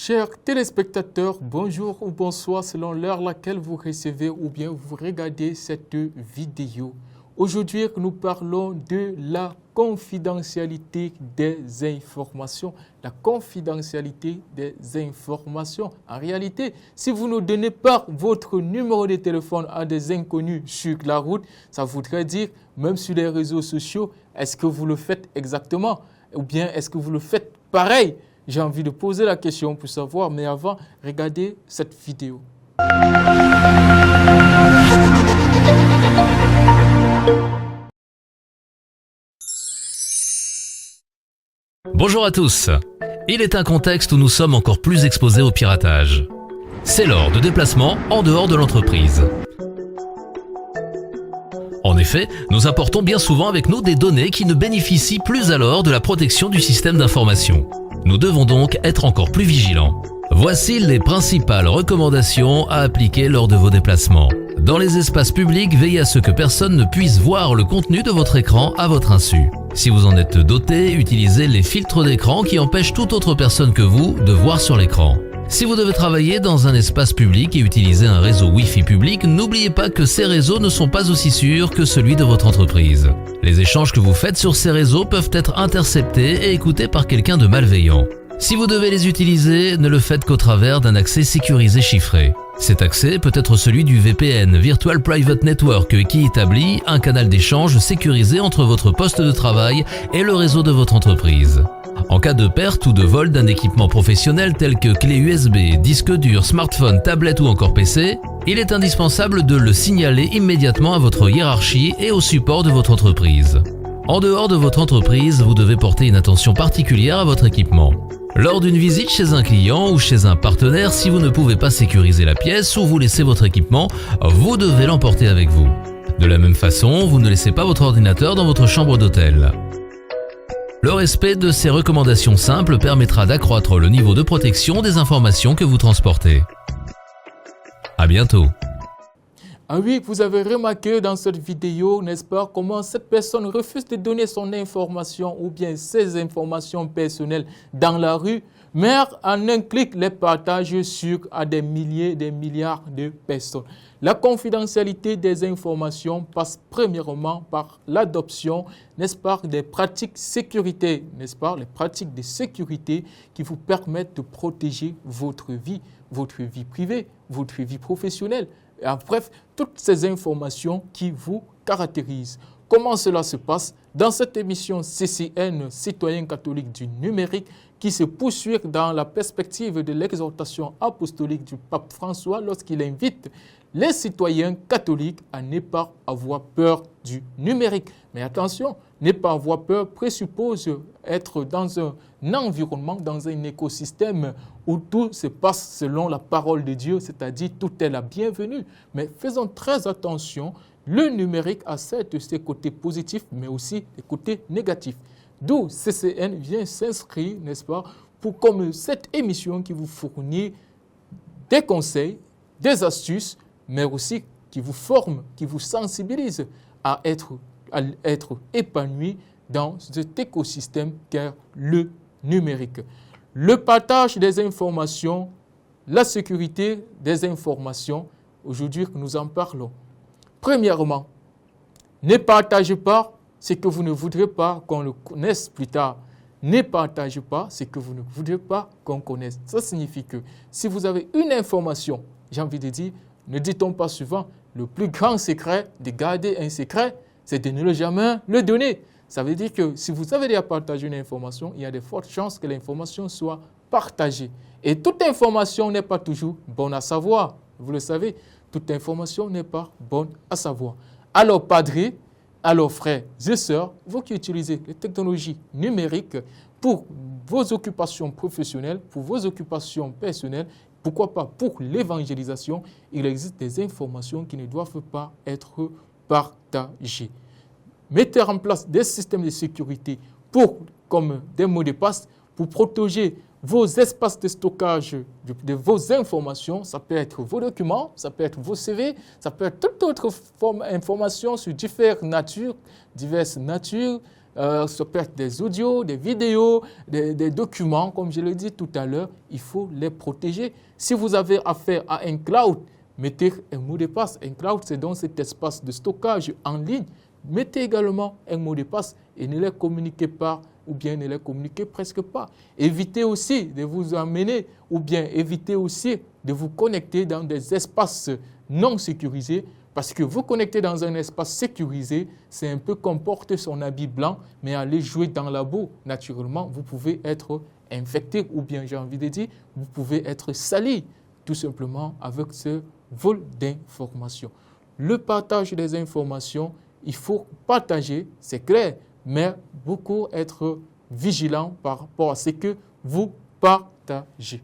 Chers téléspectateurs, bonjour ou bonsoir selon l'heure à laquelle vous recevez ou bien vous regardez cette vidéo. Aujourd'hui, nous parlons de la confidentialité des informations. La confidentialité des informations. En réalité, si vous ne donnez pas votre numéro de téléphone à des inconnus sur la route, ça voudrait dire, même sur les réseaux sociaux, est-ce que vous le faites exactement? Ou bien est-ce que vous le faites pareil? J'ai envie de poser la question pour savoir, mais avant, regardez cette vidéo. Bonjour à tous. Il est un contexte où nous sommes encore plus exposés au piratage. C'est lors de déplacements en dehors de l'entreprise. En effet, nous apportons bien souvent avec nous des données qui ne bénéficient plus alors de la protection du système d'information. Nous devons donc être encore plus vigilants. Voici les principales recommandations à appliquer lors de vos déplacements. Dans les espaces publics, veillez à ce que personne ne puisse voir le contenu de votre écran à votre insu. Si vous en êtes doté, utilisez les filtres d'écran qui empêchent toute autre personne que vous de voir sur l'écran. Si vous devez travailler dans un espace public et utiliser un réseau Wi-Fi public, n'oubliez pas que ces réseaux ne sont pas aussi sûrs que celui de votre entreprise. Les échanges que vous faites sur ces réseaux peuvent être interceptés et écoutés par quelqu'un de malveillant. Si vous devez les utiliser, ne le faites qu'au travers d'un accès sécurisé chiffré. Cet accès peut être celui du VPN, Virtual Private Network, qui établit un canal d'échange sécurisé entre votre poste de travail et le réseau de votre entreprise. En cas de perte ou de vol d'un équipement professionnel tel que clé USB, disque dur, smartphone, tablette ou encore PC, il est indispensable de le signaler immédiatement à votre hiérarchie et au support de votre entreprise. En dehors de votre entreprise, vous devez porter une attention particulière à votre équipement. Lors d'une visite chez un client ou chez un partenaire, si vous ne pouvez pas sécuriser la pièce ou vous laissez votre équipement, vous devez l'emporter avec vous. De la même façon, vous ne laissez pas votre ordinateur dans votre chambre d'hôtel. Le respect de ces recommandations simples permettra d'accroître le niveau de protection des informations que vous transportez. À bientôt. Ah oui, vous avez remarqué dans cette vidéo, n'est-ce pas, comment cette personne refuse de donner son information ou bien ses informations personnelles dans la rue, mais en un clic les partage à des milliers, des milliards de personnes. La confidentialité des informations passe premièrement par l'adoption, n'est-ce pas, des pratiques sécurité, n'est-ce pas, les pratiques de sécurité qui vous permettent de protéger votre vie privée, votre vie professionnelle. Bref, toutes ces informations qui vous caractérisent. Comment cela se passe? Dans cette émission CCN, Citoyens catholiques du numérique, qui se poursuit dans la perspective de l'exhortation apostolique du pape François lorsqu'il invite les citoyens catholiques à ne pas avoir peur du numérique. Mais attention, ne pas avoir peur présuppose être dans un environnement, dans un écosystème où tout se passe selon la parole de Dieu, c'est-à-dire tout est la bienvenue. Mais faisons très attention, le numérique a certes ses côtés positifs, mais aussi des côtés négatifs. D'où CCN vient s'inscrire, n'est-ce pas, pour comme cette émission qui vous fournit des conseils, des astuces, mais aussi qui vous forme, qui vous sensibilise à être épanoui dans cet écosystème qu'est le numérique. Le partage des informations, la sécurité des informations, aujourd'hui nous en parlons. Premièrement, ne partagez pas ce que vous ne voudrez pas qu'on le connaisse plus tard. Ne partagez pas ce que vous ne voudrez pas qu'on connaisse. Ça signifie que si vous avez une information, j'ai envie de dire, ne dit-on pas souvent, le plus grand secret de garder un secret, c'est de ne jamais le donner. Ça veut dire que si vous avez déjà partagé une information, il y a de fortes chances que l'information soit partagée. Et toute information n'est pas toujours bonne à savoir. Vous le savez, toute information n'est pas bonne à savoir. Alors, padres, alors frères et sœurs, vous qui utilisez les technologies numériques pour vos occupations professionnelles, pour vos occupations personnelles, pourquoi pas pour l'évangélisation, il existe des informations qui ne doivent pas être partagées. Mettez en place des systèmes de sécurité comme des mots de passe pour protéger vos espaces de stockage de vos informations. Ça peut être vos documents, ça peut être vos CV, ça peut être toute autre forme d'information sur diverses natures, ça peut être des audios, des vidéos, des documents, comme je l'ai dit tout à l'heure, il faut les protéger. Si vous avez affaire à un cloud, mettez un mot de passe. Un cloud, c'est donc cet espace de stockage en ligne. Mettez également un mot de passe et ne les communiquez pas ou bien ne les communiquez presque pas. Évitez aussi de vous emmener ou bien évitez aussi de vous connecter dans des espaces non sécurisés parce que vous connecter dans un espace sécurisé, c'est un peu comme porter son habit blanc, mais aller jouer dans la boue. Naturellement, vous pouvez être infecté ou bien, j'ai envie de dire, vous pouvez être sali tout simplement avec ce vol d'informations. Le partage des informations, il faut partager, c'est clair, mais beaucoup être vigilant par rapport à ce que vous partagez.